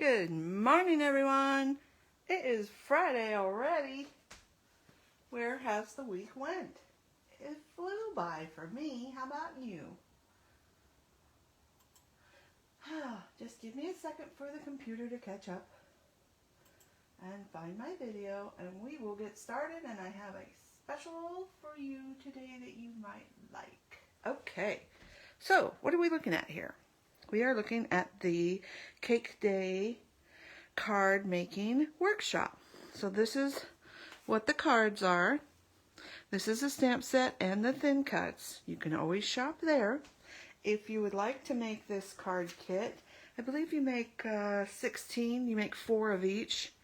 Good morning, everyone. It is Friday already. Where has the week went? It flew by for me. How about you? Just give me a second for the computer to catch up and find my video, and we will get started. And I have a special for you today that you might like. Okay, so what are we looking at here? We are looking at the Cake Day card making workshop. So this is what the cards are. This is a stamp set and the thin cuts. You can always shop there. If you would like to make this card kit, I believe you make 16. You make 4 of each.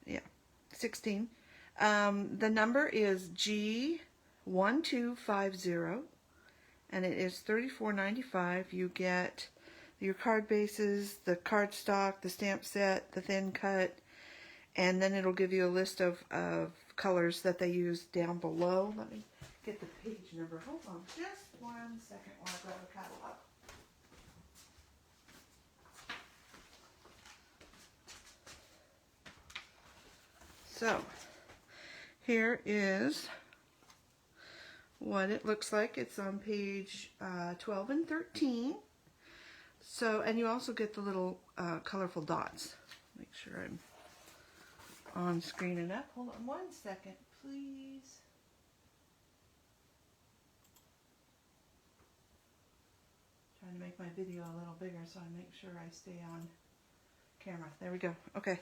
Yeah, 16. The number is G1250. And it is $34.95. You get your card bases, the cardstock, the stamp set, the thin cut, and then it'll give you a list of colors that they use down below. Let me get the page number. Hold on just 1 second while I grab a catalog. So, here is what it looks like. It's on page 12 and 13. So, and you also get the little colorful dots. Make sure I'm on screen enough. Hold on 1 second, please. Trying to make my video a little bigger so I make sure I stay on camera. There we go. Okay.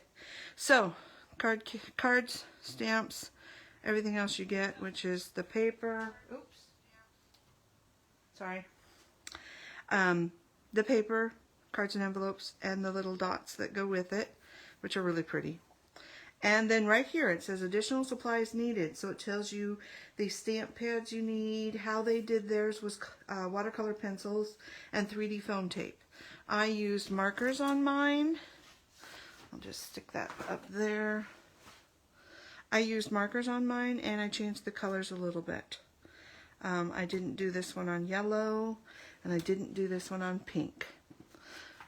So, cards, stamps, everything else you get, which is the paper, the paper, cards and envelopes, and the little dots that go with it, which are really pretty. And then right here it says additional supplies needed. So it tells you the stamp pads you need. How they did theirs was watercolor pencils and 3D foam tape. I used markers on mine. I'll just stick that up there. I used markers on mine and I changed the colors a little bit. I didn't do this one on yellow and I didn't do this one on pink.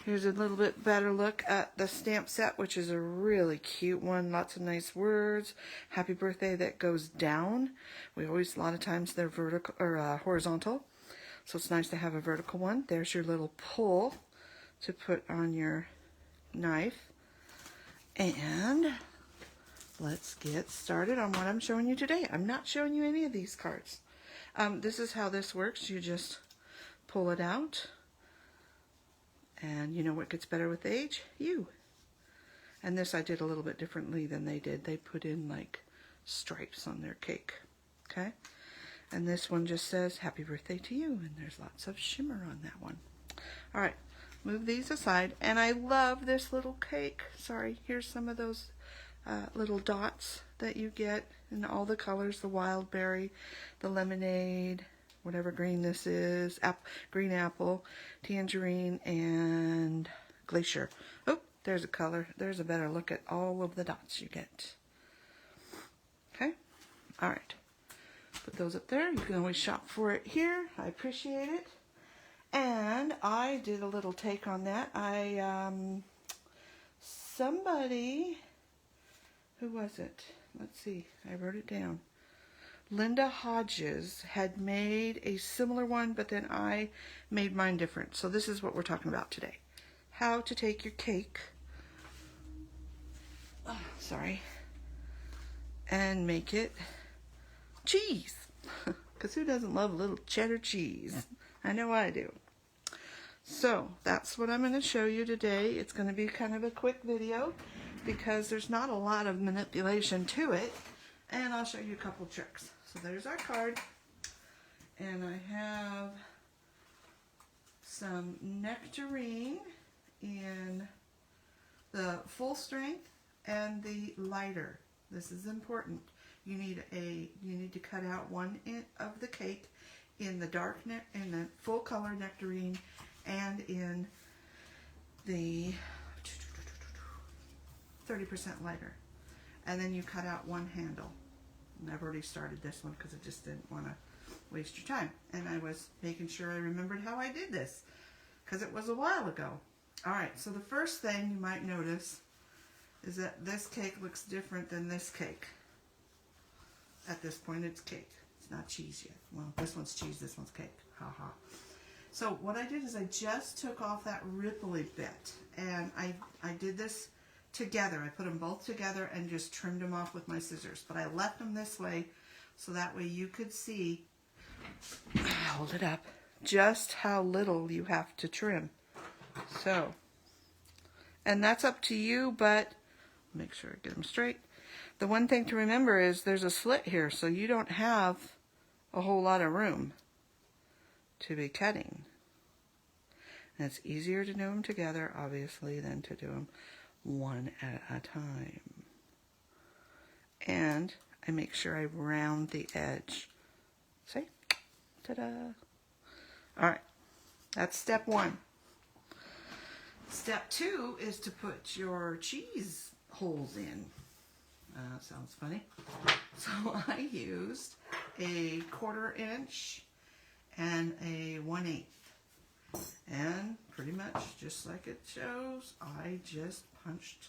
Here's a little bit better look at the stamp set, which is a really cute one. Lots of nice words. Happy birthday that goes down. A lot of times they're vertical or horizontal. So it's nice to have a vertical one. There's your little pull to put on your knife. And let's get started on what I'm showing you today. I'm not showing you any of these cards. This is how this works. You just pull it out. And you know what gets better with age? You. And this I did a little bit differently than they did. They put in like stripes on their cake. Okay? And this one just says, happy birthday to you. And there's lots of shimmer on that one. Alright, move these aside. And I love this little cake. Sorry, here's some of those little dots that you get in all the colors. The wild berry, the lemonade, whatever green this is, green apple, tangerine, and glacier. Oh, there's a color. There's a better look at all of the dots you get. Okay? Alright. Put those up there. You can always shop for it here. I appreciate it. And I did a little take on that. Somebody, who was it? Let's see. I wrote it down. Linda Hodges had made a similar one, but then I made mine different. So this is what we're talking about today. How to take your cake, and make it cheese. Because who doesn't love a little cheddar cheese? I know I do. So that's what I'm going to show you today. It's going to be kind of a quick video because there's not a lot of manipulation to it. And I'll show you a couple tricks. So there's our card. And I have some nectarine in the full strength and the lighter. This is important. You need to cut out one of the cake in the in the full color nectarine and in the 30% lighter. And then you cut out one handle. And I've already started this one because I just didn't want to waste your time. And I was making sure I remembered how I did this because it was a while ago. Alright, so the first thing you might notice is that this cake looks different than this cake. At this point it's cake. It's not cheese yet. Well, this one's cheese, this one's cake. Ha ha. So what I did is I just took off that ripply bit, and I did this together. I put them both together and just trimmed them off with my scissors. But I left them this way so that way you could see, hold it up, just how little you have to trim. So, and that's up to you, but make sure I get them straight. The one thing to remember is there's a slit here, so you don't have a whole lot of room to be cutting. And it's easier to do them together, obviously, than to do them one at a time. And I make sure I round the edge. See? Ta-da! Alright, that's step one. Step two is to put your cheese holes in. Sounds funny. So I used a 1/4 inch and a 1/8. And pretty much just like it shows, I just punched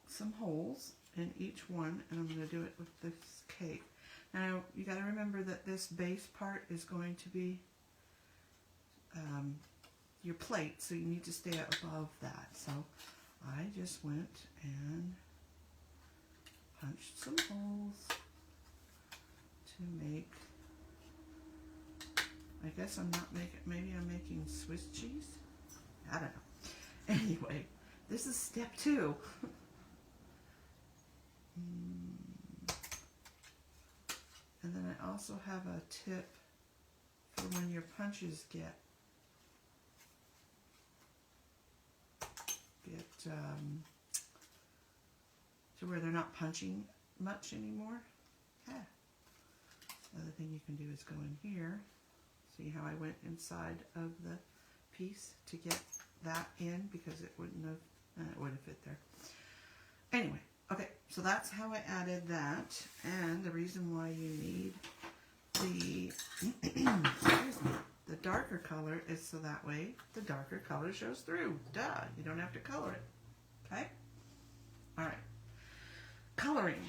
some holes in each one, and I'm going to do it with this cake. Now you got to remember that this base part is going to be your plate, so you need to stay above that. So I just went and punched some holes to make, I guess I'm not making, maybe I'm making Swiss cheese? I don't know. Anyway, this is step two. And then I also have a tip for when your punches get to where they're not punching much anymore. Yeah. Another thing you can do is go in here. See how I went inside of the piece to get that in, because it wouldn't have, it would have fit there. Anyway, okay, so that's how I added that, and the reason why you need the excuse me, the darker color is so that way the darker color shows through. Duh, you don't have to color it. Okay? All right. Coloring.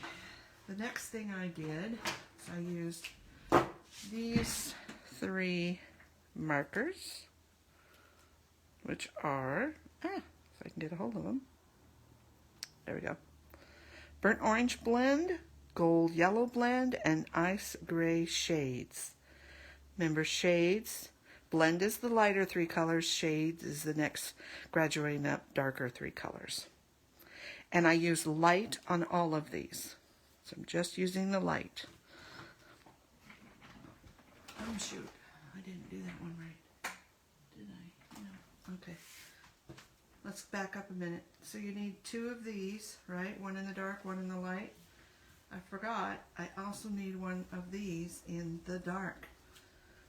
The next thing I did is I used these 3 markers, which are, if I can get a hold of them. There we go. Burnt orange blend, gold yellow blend, and ice gray shades. Remember, shades, blend is the lighter 3 colors, shades is the next graduating up darker 3 colors. And I use light on all of these. So I'm just using the light. Oh shoot, I didn't do that one right. Did I? No. Okay. Let's back up a minute. So you need 2 of these, right? One in the dark, one in the light. I forgot, I also need one of these in the dark,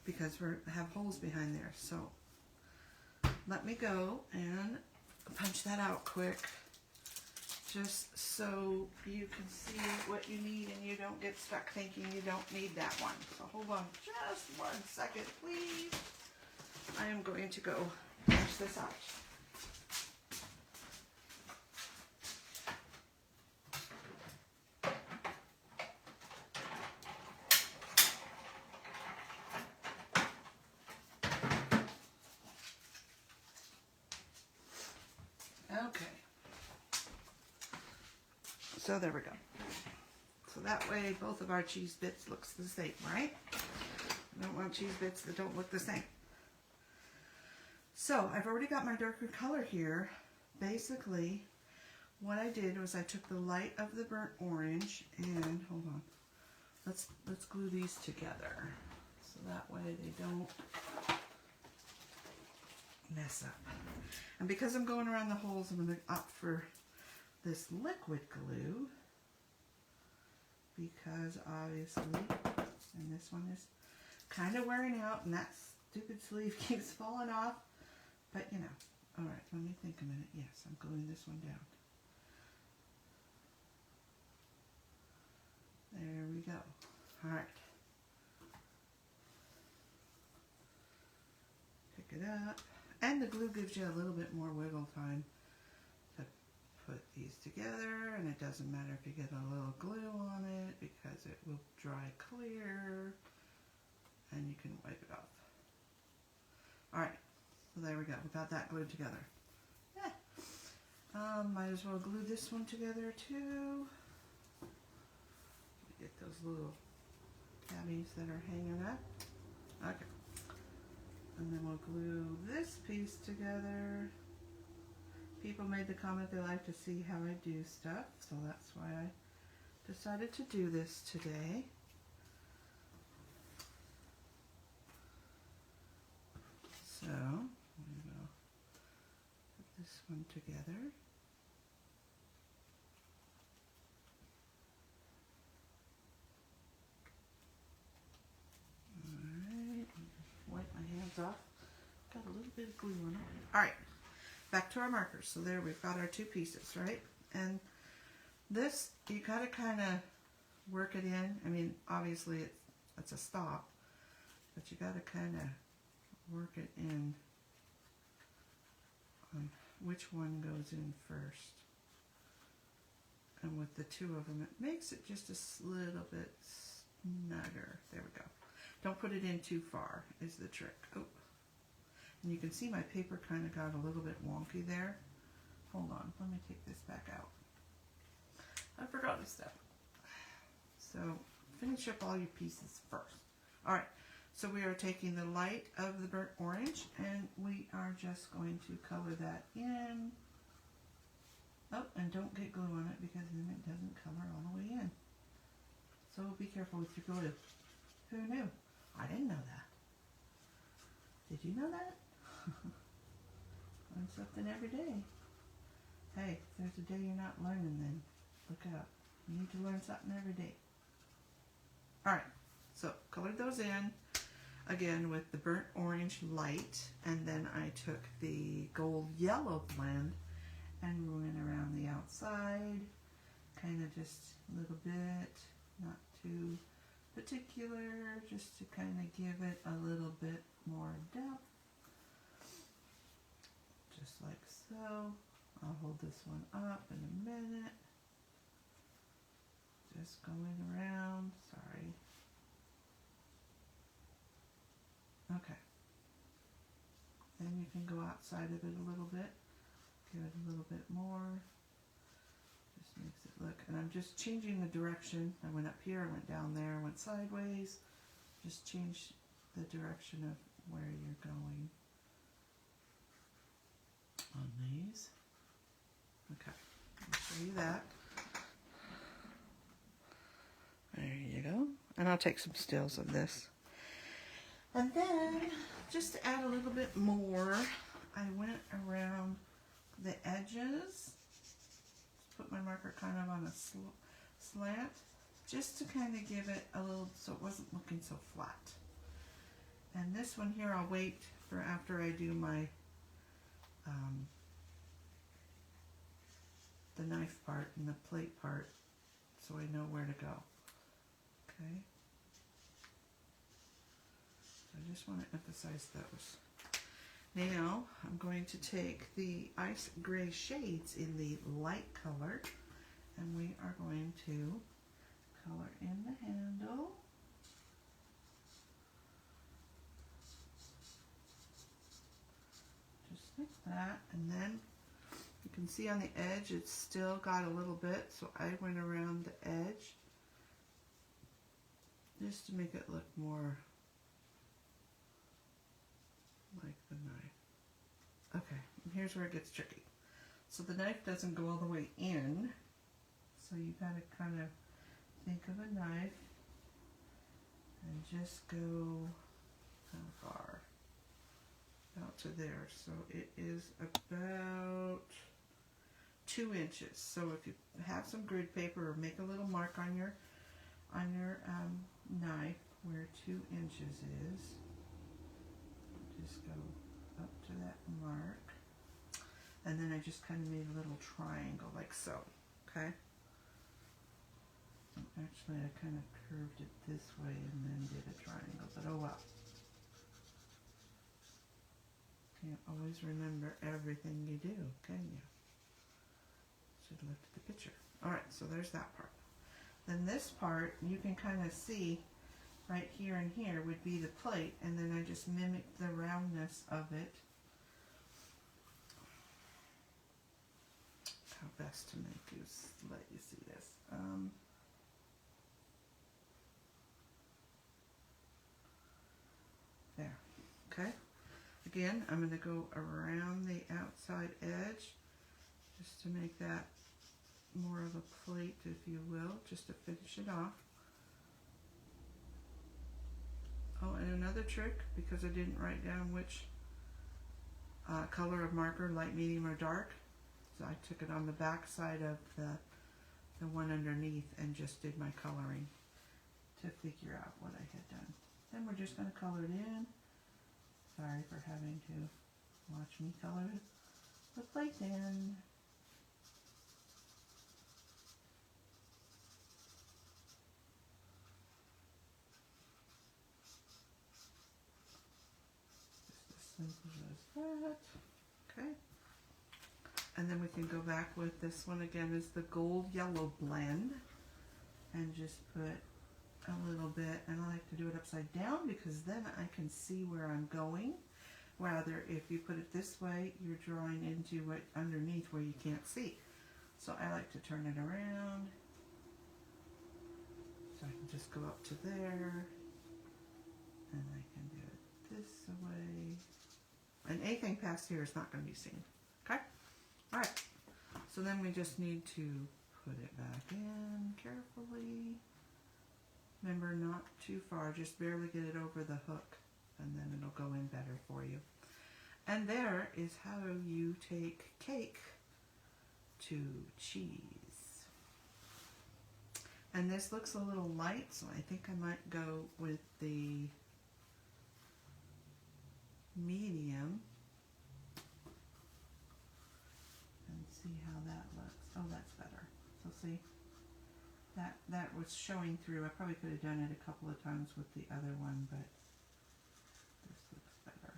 because we have holes behind there. So let me go and punch that out quick, just so you can see what you need and you don't get stuck thinking you don't need that one. So hold on just 1 second, please. I am going to go punch this out. Okay, so there we go. So that way both of our cheese bits looks the same, right? I don't want cheese bits that don't look the same. So I've already got my darker color here. Basically, what I did was I took the light of the burnt orange and, hold on, let's glue these together so that way they don't mess up. And because I'm going around the holes, I'm going to opt for this liquid glue, because obviously, and this one is kind of wearing out, and that stupid sleeve keeps falling off, but you know. Alright, let me think a minute. Yes, I'm gluing this one down. There we go. Alright. Pick it up. And the glue gives you a little bit more wiggle time to put these together, and it doesn't matter if you get a little glue on it because it will dry clear and you can wipe it off. Alright, so there we go. We got that glued together. Yeah. Might as well glue this one together too. Get those little tabbies that are hanging up. Okay. And then we'll glue this piece together. People made the comment they like to see how I do stuff, so that's why I decided to do this today. So, I'm going to put this one together. Alright, wipe my hands off. Got a little bit of glue on it. Alright, back to our markers. So there we've got our two pieces, right? And this, you got to kind of work it in. I mean, obviously it's a stop, but you got to kind of work it in on which one goes in first. And with the two of them, it makes it just a little bit snugger. There we go. Don't put it in too far is the trick. Oh, and you can see my paper kind of got a little bit wonky there. Hold on, let me take this back out. I forgot this stuff. So finish up all your pieces first. All right. So we are taking the light of the burnt orange and we are just going to color that in. Oh, and don't get glue on it because then it doesn't color all the way in. So be careful with your glue. Who knew? I didn't know that. Did you know that? Learn something every day. Hey, if there's a day you're not learning, then look out. You need to learn something every day. Alright, so colored those in. Again with the burnt orange light, and then I took the gold yellow blend and went around the outside, kind of just a little bit, not too particular, just to kind of give it a little bit more depth, just like so. I'll hold this one up in a minute, just going around, sorry. Okay, then you can go outside of it a little bit, give it a little bit more, just makes it look, and I'm just changing the direction. I went up here, I went down there, went sideways, just change the direction of where you're going on these. Okay, I'll show you that. There you go, and I'll take some stills of this. And then, just to add a little bit more, I went around the edges, put my marker kind of on a slant, just to kind of give it a little, so it wasn't looking so flat. And this one here, I'll wait for after I do my, the knife part and the plate part, so I know where to go. Okay. I just want to emphasize those. Now I'm going to take the ice gray shades in the light color and we are going to color in the handle. Just like that, and then you can see on the edge it's still got a little bit, so I went around the edge just to make it look more like the knife. Okay, and here's where it gets tricky. So the knife doesn't go all the way in, so you gotta kind of think of a knife and just go how far? Out to there. So it is about 2 inches. So if you have some grid paper or make a little mark on your knife where 2 inches is, just go up to that mark, and then I just kind of made a little triangle like so. Okay, actually I kind of curved it this way and then did a triangle, but oh well. Can't always remember everything you do, can you? Should have looked at the picture. Alright, so there's that part. Then this part, you can kind of see right here and here would be the plate, and then I just mimicked the roundness of it. How best to make you, let you see this. There, okay? Again, I'm going to go around the outside edge just to make that more of a plate, if you will, just to finish it off. Oh, and another trick, because I didn't write down which color of marker, light, medium, or dark, so I took it on the back side of the one underneath and just did my coloring to figure out what I had done. Then we're just going to color it in. Sorry for having to watch me color the plate in. Just as simple as that. Okay. And then we can go back with this one again, is the gold yellow blend, and just put a little bit, and I like to do it upside down because then I can see where I'm going. Rather, if you put it this way, you're drawing into what underneath where you can't see. So I like to turn it around. So I can just go up to there, and I can do it this way. And anything past here is not going to be seen. Okay? Alright. So then we just need to put it back in carefully. Remember, not too far, just barely get it over the hook, and then it'll go in better for you. And there is how you take cake to cheese. And this looks a little light, so I think I might go with the medium and see how that looks. Oh, that's better. So see? That was showing through. I probably could have done it a couple of times with the other one, but this looks better.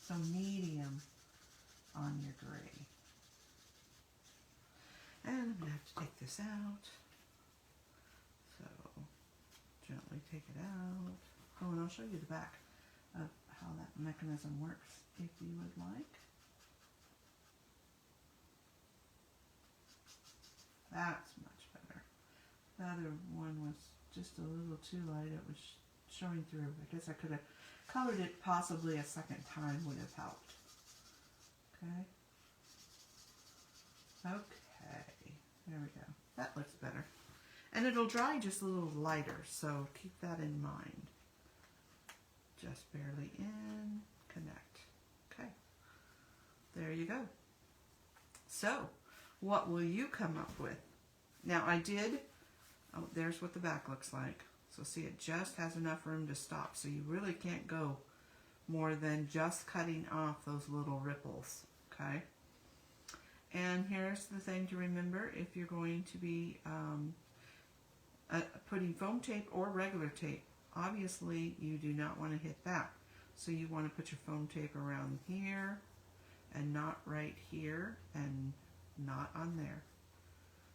So medium on your gray. And I'm going to have to take this out. So gently take it out. Oh, and I'll show you the back of how that mechanism works if you would like. That's much better. The other one was just a little too light. It was showing through. I guess I could have colored it possibly a second time would have helped. Okay. Okay. There we go. That looks better. And it'll dry just a little lighter, so keep that in mind. Just barely in, connect. Okay. There you go. So, what will you come up with? Now I did, oh, there's what the back looks like. So see, it just has enough room to stop. So you really can't go more than just cutting off those little ripples, okay? And here's the thing to remember if you're going to be putting foam tape or regular tape. Obviously, you do not want to hit that. So you want to put your foam tape around here and not right here and not on there.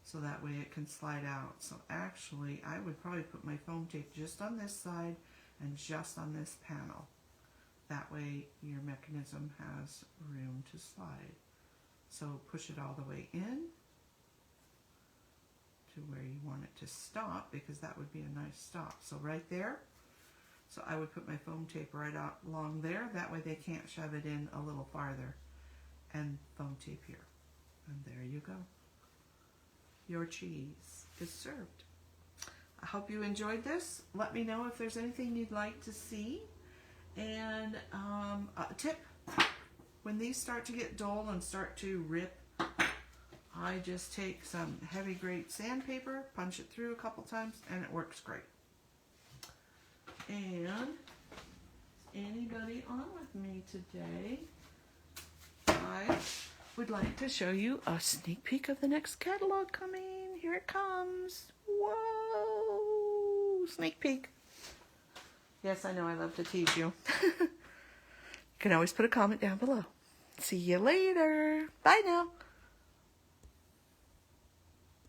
So that way it can slide out. So actually, I would probably put my foam tape just on this side and just on this panel. That way your mechanism has room to slide. So push it all the way in to where you want it to stop, because that would be a nice stop. So right there. So I would put my foam tape right out along there. That way they can't shove it in a little farther. And foam tape here. And there you go. Your cheese is served. I hope you enjoyed this. Let me know if there's anything you'd like to see. And a tip, when these start to get dull and start to rip, I just take some heavy grade sandpaper, punch it through a couple times, and it works great. And is anybody on with me today? I would like to show you a sneak peek of the next catalog coming. Here it comes. Whoa! Sneak peek. Yes, I know I love to tease you. can always put a comment down below. See you later. Bye now.